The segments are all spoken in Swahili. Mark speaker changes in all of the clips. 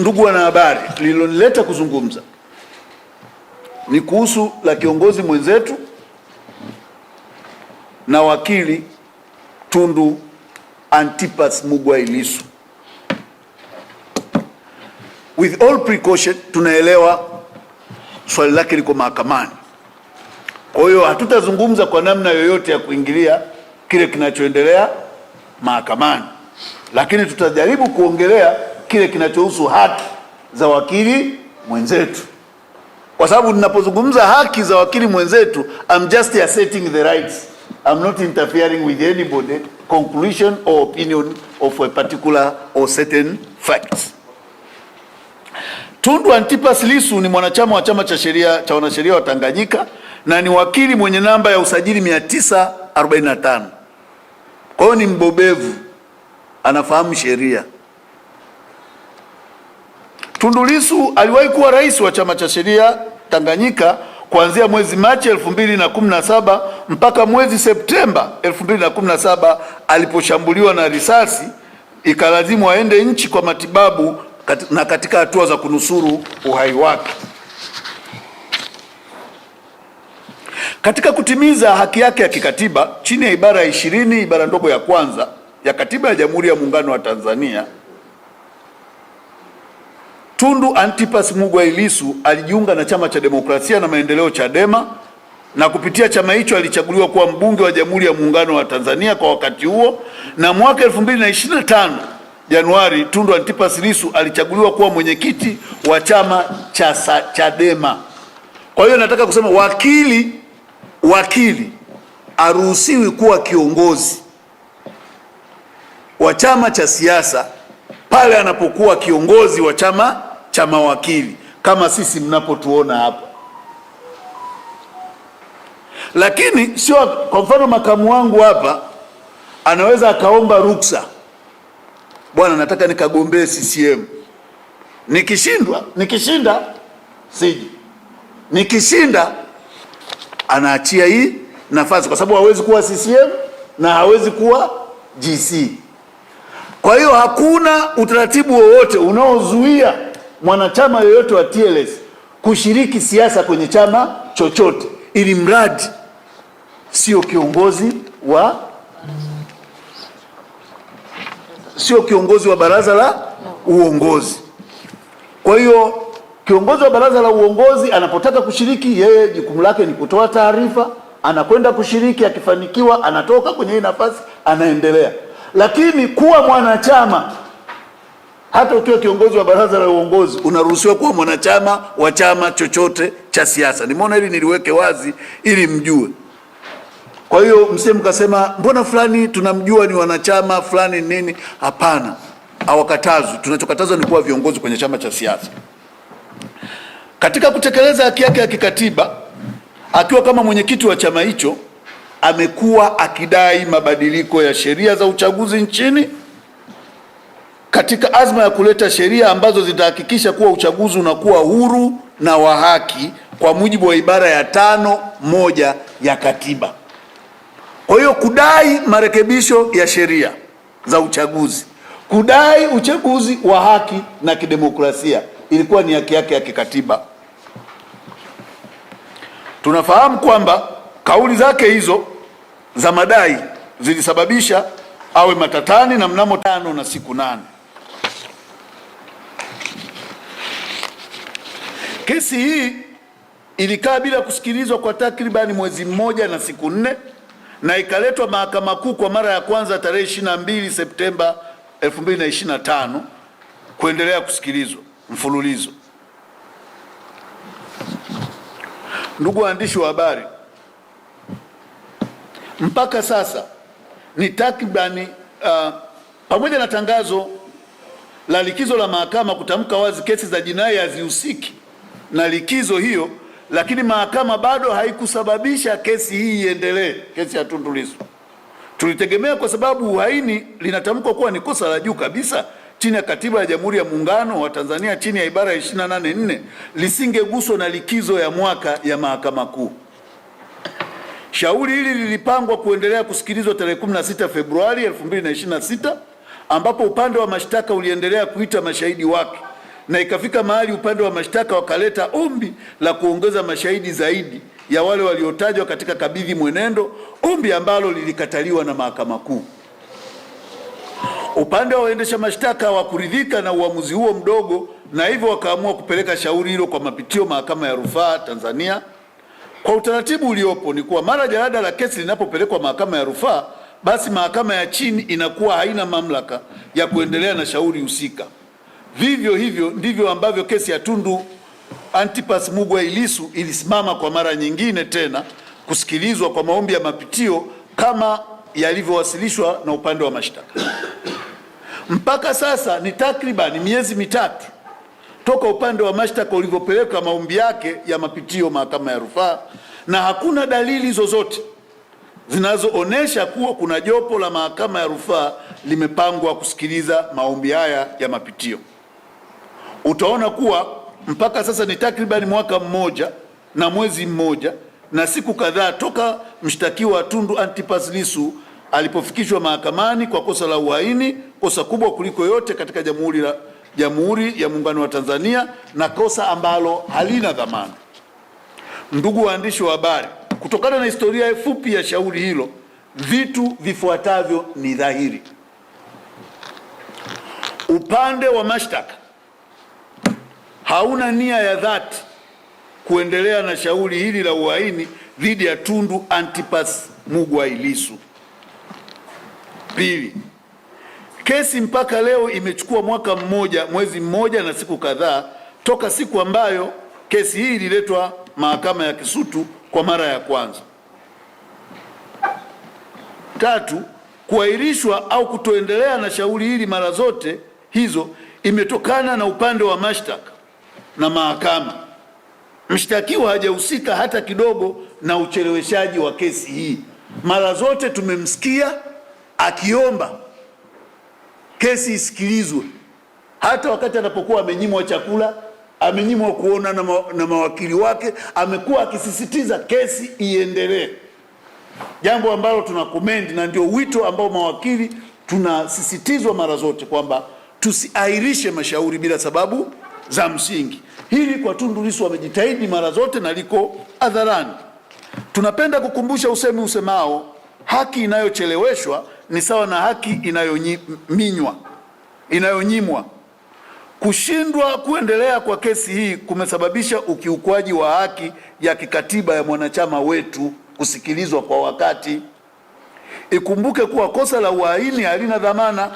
Speaker 1: Ndugu wanahabari, lililonileta kuzungumza ni kuhusu la kiongozi mwenzetu na wakili Tundu Antipas Mugwai Lissu. With all precaution, tunaelewa swali lake liko mahakamani. Kwa hiyo hatutazungumza kwa namna yoyote ya kuingilia kile kinachoendelea mahakamani, lakini tutajaribu kuongelea kile kinachohusu haki za wakili mwenzetu, kwa sababu ninapozungumza haki za wakili mwenzetu, I'm just asserting the rights. I'm not interfering with anybody conclusion or opinion of a particular or certain facts. Tundu Antipas Lissu ni mwanachama wa chama cha wanasheria wa Tanganyika na ni wakili mwenye namba ya usajili 945. Kwa hiyo ni mbobevu, anafahamu sheria. Tundu Lissu aliwahi kuwa rais wa chama cha sheria Tanganyika kuanzia mwezi Machi 2017 mpaka mwezi Septemba 2017 aliposhambuliwa na risasi ikalazimu aende nchi kwa matibabu na katika hatua za kunusuru uhai wake. Katika kutimiza haki yake ya kikatiba chini ya ibara ya 20 ibara ndogo ya kwanza ya Katiba ya Jamhuri ya Muungano wa Tanzania, Tundu Antipas Mugwai Lissu alijiunga na Chama cha Demokrasia na Maendeleo Chadema, na kupitia chama hicho alichaguliwa kuwa mbunge wa Jamhuri ya Muungano wa Tanzania kwa wakati huo, na mwaka 2025 Januari Tundu Antipas Lissu alichaguliwa kuwa mwenyekiti wa chama cha Chadema. Kwa hiyo nataka kusema wakili haruhusiwi kuwa kiongozi wa chama cha siasa pale anapokuwa kiongozi wa chama cha mawakili kama sisi mnapotuona hapa. Lakini sio, kwa mfano makamu wangu hapa anaweza akaomba ruksa, bwana nataka nikagombee CCM, nikishinda siji, nikishinda anaachia hii nafasi, kwa sababu hawezi kuwa CCM na hawezi kuwa GC. Kwa hiyo hakuna utaratibu wowote unaozuia mwanachama yoyote wa TLS kushiriki siasa kwenye chama chochote, ili mradi sio kiongozi wa baraza la uongozi. Kwa hiyo kiongozi wa baraza la uongozi anapotaka kushiriki, yeye jukumu lake ni kutoa taarifa, anakwenda kushiriki, akifanikiwa anatoka kwenye hii nafasi, anaendelea. Lakini kuwa mwanachama, hata ukiwa kiongozi wa baraza la uongozi, unaruhusiwa kuwa mwanachama wa chama chochote cha siasa. Nimeona hili niliweke wazi ili mjue. Kwa hiyo msije mkasema mbona fulani tunamjua ni wanachama fulani nini. Hapana, hawakatazwi. Tunachokatazwa ni kuwa viongozi kwenye chama cha siasa. Katika kutekeleza haki yake ya kikatiba, akiwa kama mwenyekiti wa chama hicho, amekuwa akidai mabadiliko ya sheria za uchaguzi nchini katika azma ya kuleta sheria ambazo zitahakikisha kuwa uchaguzi unakuwa huru na wa haki kwa mujibu wa ibara ya 5(1) ya katiba. Kwa hiyo kudai marekebisho ya sheria za uchaguzi, kudai uchaguzi wa haki na kidemokrasia ilikuwa ni haki yake ya kikatiba. Tunafahamu kwamba kauli zake hizo za madai zilisababisha awe matatani, na mnamo 5 na siku 8 kesi hii ilikaa bila kusikilizwa kwa takribani mwezi mmoja na siku 4, na ikaletwa Mahakama Kuu kwa mara ya kwanza tarehe 22 Septemba 2025 kuendelea kusikilizwa mfululizo. Ndugu waandishi wa habari, mpaka sasa ni takribani pamoja na tangazo la likizo la mahakama kutamka wazi kesi za jinai hazihusiki na likizo hiyo, lakini mahakama bado haikusababisha kesi hii iendelee. Kesi ya Tundu Lissu tulitegemea, kwa sababu uhaini linatamkwa kuwa ni kosa la juu kabisa chini ya Katiba ya Jamhuri ya Muungano wa Tanzania chini ya ibara ya 28(4), lisingeguswa na likizo ya mwaka ya Mahakama Kuu. Shauri hili lilipangwa kuendelea kusikilizwa tarehe 16 Februari 2026, ambapo upande wa mashtaka uliendelea kuita mashahidi wake na ikafika mahali upande wa mashtaka wakaleta ombi la kuongeza mashahidi zaidi ya wale waliotajwa katika kabidhi mwenendo, ombi ambalo lilikataliwa na Mahakama Kuu. Upande wa waendesha mashtaka hawakuridhika na uamuzi huo mdogo, na hivyo wakaamua kupeleka shauri hilo kwa mapitio Mahakama ya Rufaa Tanzania. Kwa utaratibu uliopo ni kuwa mara jalada la kesi linapopelekwa Mahakama ya Rufaa, basi mahakama ya chini inakuwa haina mamlaka ya kuendelea na shauri husika. Vivyo hivyo ndivyo ambavyo kesi ya Tundu Antipas Mugwai Lissu ilisimama kwa mara nyingine tena kusikilizwa kwa maombi ya mapitio kama yalivyowasilishwa na upande wa mashtaka. Mpaka sasa ni takriban miezi mitatu toka upande wa mashtaka ulivyopeleka maombi yake ya mapitio Mahakama ya Rufaa, na hakuna dalili zozote zinazoonesha kuwa kuna jopo la Mahakama ya Rufaa limepangwa kusikiliza maombi haya ya mapitio. Utaona kuwa mpaka sasa ni takriban mwaka mmoja na mwezi mmoja na siku kadhaa toka mshtakiwa Tundu Antipas Lissu alipofikishwa mahakamani kwa kosa la uhaini, kosa kubwa kuliko yote katika Jamhuri ya Muungano wa Tanzania, na kosa ambalo halina dhamana. Ndugu waandishi wa habari, kutokana na historia fupi ya shauri hilo, vitu vifuatavyo ni dhahiri. Upande wa mashtaka hauna nia ya dhati kuendelea na shauri hili la uhaini dhidi ya Tundu Antipas Mugwai Lissu. Pili, kesi mpaka leo imechukua mwaka mmoja, mwezi mmoja na siku kadhaa toka siku ambayo kesi hii ililetwa Mahakama ya Kisutu kwa mara ya kwanza. Tatu, kuahirishwa au kutoendelea na shauri hili mara zote hizo imetokana na upande wa mashtaka na mahakama. Mshtakiwa hajahusika hata kidogo na ucheleweshaji wa kesi hii. Mara zote tumemsikia akiomba kesi isikilizwe, hata wakati anapokuwa amenyimwa chakula, amenyimwa kuona na mawakili wake, amekuwa akisisitiza kesi iendelee, jambo ambalo tunakomendi, na ndio wito ambao mawakili tunasisitizwa mara zote kwamba tusiahirishe mashauri bila sababu za msingi. Hili kwa Tundu Lissu wamejitahidi mara zote na liko hadharani. Tunapenda kukumbusha usemi usemao haki inayocheleweshwa ni sawa na haki inayonyimwa. Kushindwa kuendelea kwa kesi hii kumesababisha ukiukwaji wa haki ya kikatiba ya mwanachama wetu kusikilizwa kwa wakati. Ikumbuke kuwa kosa la uhaini halina dhamana.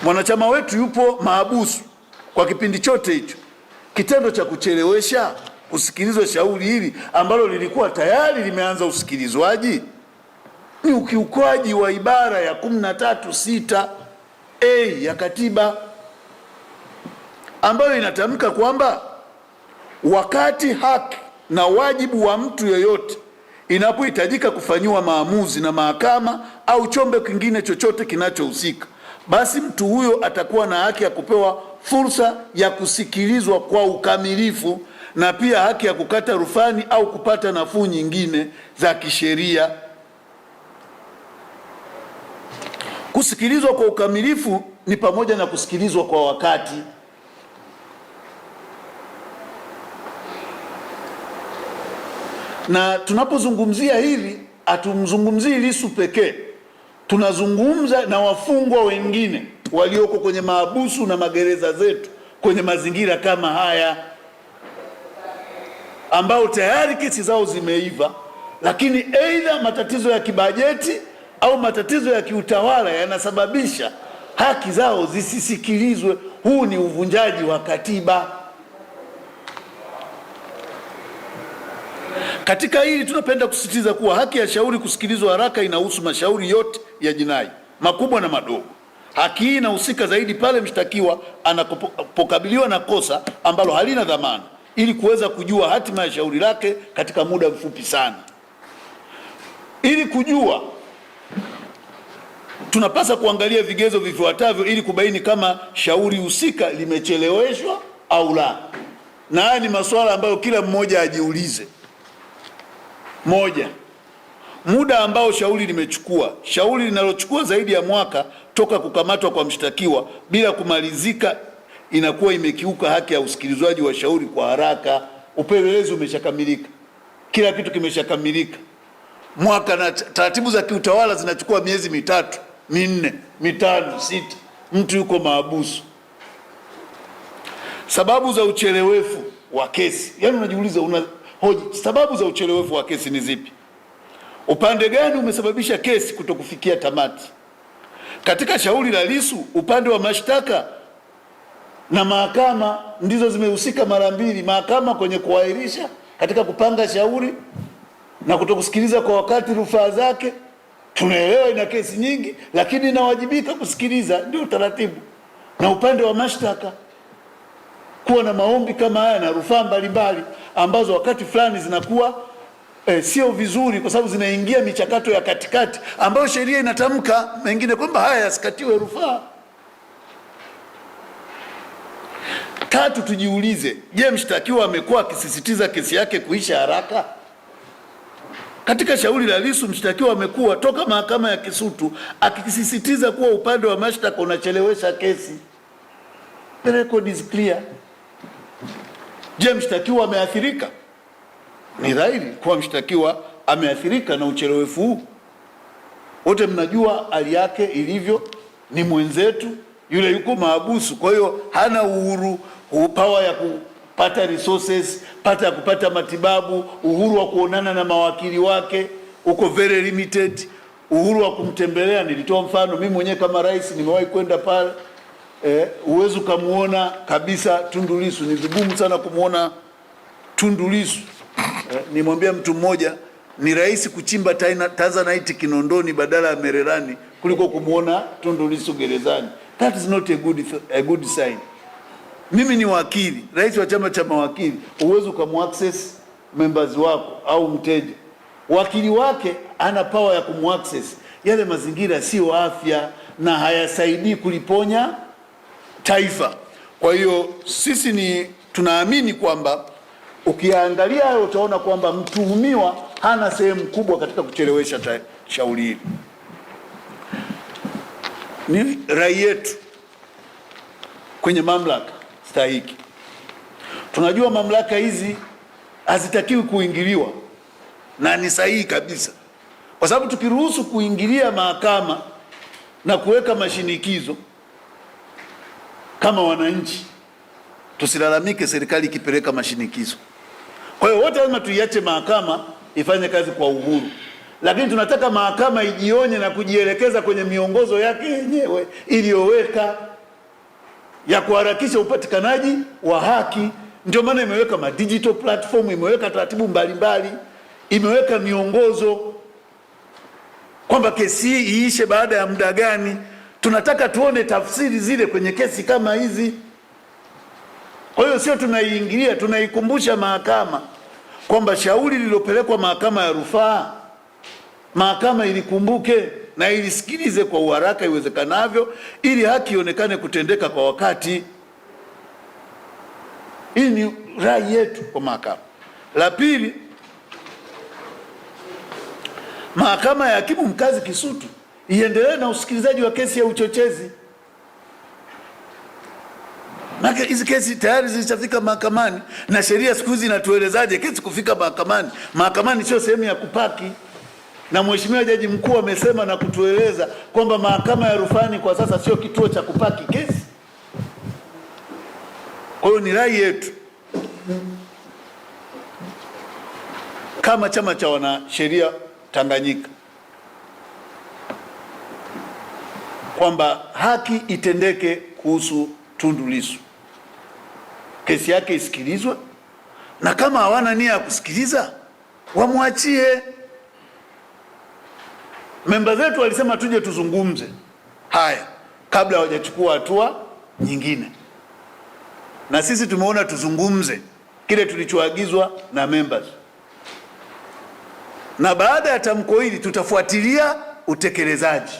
Speaker 1: Mwanachama wetu yupo mahabusu kwa kipindi chote hicho. Kitendo cha kuchelewesha kusikilizwa shauri hili ambalo lilikuwa tayari limeanza usikilizwaji ni ukiukwaji wa ibara ya 13(6)(a) ya katiba ambayo inatamka kwamba wakati haki na wajibu wa mtu yeyote inapohitajika kufanyiwa maamuzi na mahakama au chombo kingine chochote kinachohusika, basi mtu huyo atakuwa na haki ya kupewa fursa ya kusikilizwa kwa ukamilifu na pia haki ya kukata rufani au kupata nafuu nyingine za kisheria. Kusikilizwa kwa ukamilifu ni pamoja na kusikilizwa kwa wakati. Na tunapozungumzia hili, hatumzungumzii Lissu pekee. Tunazungumza na wafungwa wengine walioko kwenye mahabusu na magereza zetu kwenye mazingira kama haya, ambao tayari kesi zao zimeiva, lakini aidha matatizo ya kibajeti au matatizo ya kiutawala yanasababisha haki zao zisisikilizwe. Huu ni uvunjaji wa katiba. Katika hili tunapenda kusisitiza kuwa haki ya shauri kusikilizwa haraka inahusu mashauri yote ya jinai, makubwa na madogo. Haki hii inahusika zaidi pale mshtakiwa anapokabiliwa na kosa ambalo halina dhamana, ili kuweza kujua hatima ya shauri lake katika muda mfupi sana. Ili kujua, tunapaswa kuangalia vigezo vifuatavyo ili kubaini kama shauri husika limecheleweshwa au la. Na haya ni masuala ambayo kila mmoja ajiulize. Moja, muda ambao shauri limechukua. Shauri linalochukua zaidi ya mwaka toka kukamatwa kwa mshtakiwa bila kumalizika inakuwa imekiuka haki ya usikilizwaji wa shauri kwa haraka. Upelelezi umeshakamilika, kila kitu kimeshakamilika, mwaka na taratibu za kiutawala zinachukua miezi 3, 4, 5, 6, mtu yuko mahabusu. Sababu za uchelewefu wa kesi, yani unajiuliza, unahoji sababu za uchelewefu wa kesi ni zipi? Upande gani umesababisha kesi kutokufikia tamati? Katika shauri la Lissu, upande wa mashtaka na mahakama ndizo zimehusika mara mbili. Mahakama kwenye kuahirisha katika kupanga shauri na kutokusikiliza kwa wakati rufaa zake. Tunaelewa ina kesi nyingi, lakini inawajibika kusikiliza, ndio taratibu. Na upande wa mashtaka kuwa na maombi kama haya na rufaa mbalimbali ambazo wakati fulani zinakuwa sio vizuri, kwa sababu zinaingia michakato ya katikati ambayo sheria inatamka mengine kwamba haya yasikatiwe rufaa. Tatu, tujiulize, je, mshtakiwa amekuwa akisisitiza kesi yake kuisha haraka? Katika shauri la Lissu, mshtakiwa amekuwa toka mahakama ya Kisutu akisisitiza kuwa upande wa mashtaka unachelewesha kesi. The record is clear. Je, mshtakiwa ameathirika? Ni dhahiri kuwa mshtakiwa ameathirika na uchelewefu huu. Wote mnajua hali yake ilivyo, ni mwenzetu yule, yuko mahabusu, kwa hiyo hana uhuru, power ya kupata resources, ya kupata matibabu, uhuru wa kuonana na mawakili wake uko very limited, uhuru wa kumtembelea. Nilitoa mfano, mimi mwenyewe kama rais nimewahi kwenda pale, uwezo kumuona kabisa Tundu Lissu. Ni vigumu sana kumuona Tundu Lissu. Nimwambia mtu mmoja, ni rahisi kuchimba Tanzanite Kinondoni badala ya Mererani kuliko kumuona Tundu Lissu gerezani. That is not a good sign. Mimi ni wakili, rais wa chama cha mawakili, uwezo kumuaccess members wako au mteja. Wakili wake ana power ya kumuaccess. Yale mazingira sio afya na hayasaidii kuliponya taifa. Kwa hiyo sisi tunaamini kwamba ukiangalia hayo utaona kwamba mtuhumiwa hana sehemu kubwa katika kuchelewesha shauri hili. Ni rai yetu kwenye mamlaka stahiki. Tunajua mamlaka hizi hazitakiwi kuingiliwa, na ni sahihi kabisa, kwa sababu tukiruhusu kuingilia mahakama na kuweka mashinikizo kama wananchi, tusilalamike serikali ikipeleka mashinikizo. Kwa hiyo wote lazima tuiache mahakama ifanye kazi kwa uhuru, lakini tunataka mahakama ijionye na kujielekeza kwenye miongozo yake yenyewe iliyoweka ya kuharakisha upatikanaji wa haki. Ndio maana imeweka digital platform, imeweka taratibu mbalimbali, imeweka miongozo kwamba kesi hii iishe baada ya muda gani. Tunataka tuone tafsiri zile kwenye kesi kama hizi. Kwa hiyo sio tunaiingilia, tunaikumbusha mahakama kwamba shauri lililopelekwa mahakama ya rufaa, mahakama ilikumbuke na ilisikilize kwa uharaka iwezekanavyo, ili haki ionekane kutendeka kwa wakati. Hii ni rai yetu kwa mahakama. La pili, mahakama ya hakimu mkazi Kisutu iendelee na usikilizaji wa kesi ya uchochezi. Maana hizi kesi tayari zilishafika mahakamani, na sheria siku hizi inatuelezaje kesi kufika mahakamani? Mahakamani sio sehemu ya kupaki. Na Mheshimiwa Jaji Mkuu amesema na kutueleza kwamba mahakama ya rufani kwa sasa sio kituo cha kupaki kesi. Kwa hiyo ni rai yetu kama chama cha wanasheria Tanganyika kwamba haki itendeke kuhusu Tundu Lissu, kesi yake isikilizwe, na kama hawana nia ya kusikiliza wamwachie. Memba zetu walisema tuje tuzungumze haya kabla hawajachukua hatua nyingine, na sisi tumeona tuzungumze kile tulichoagizwa na members, na baada ya tamko hili tutafuatilia utekelezaji.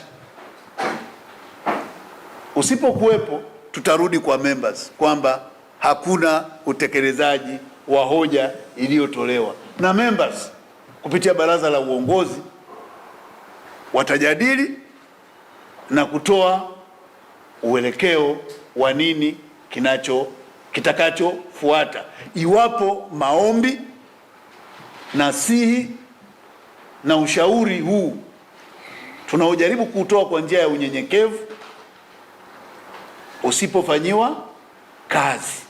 Speaker 1: Usipokuwepo tutarudi kwa members kwamba hakuna utekelezaji wa hoja iliyotolewa, na members kupitia baraza la uongozi watajadili na kutoa uelekeo wa nini kitakachofuata, iwapo maombi, nasihi na ushauri huu tunaojaribu kutoa kwa njia ya unyenyekevu usipofanyiwa kazi.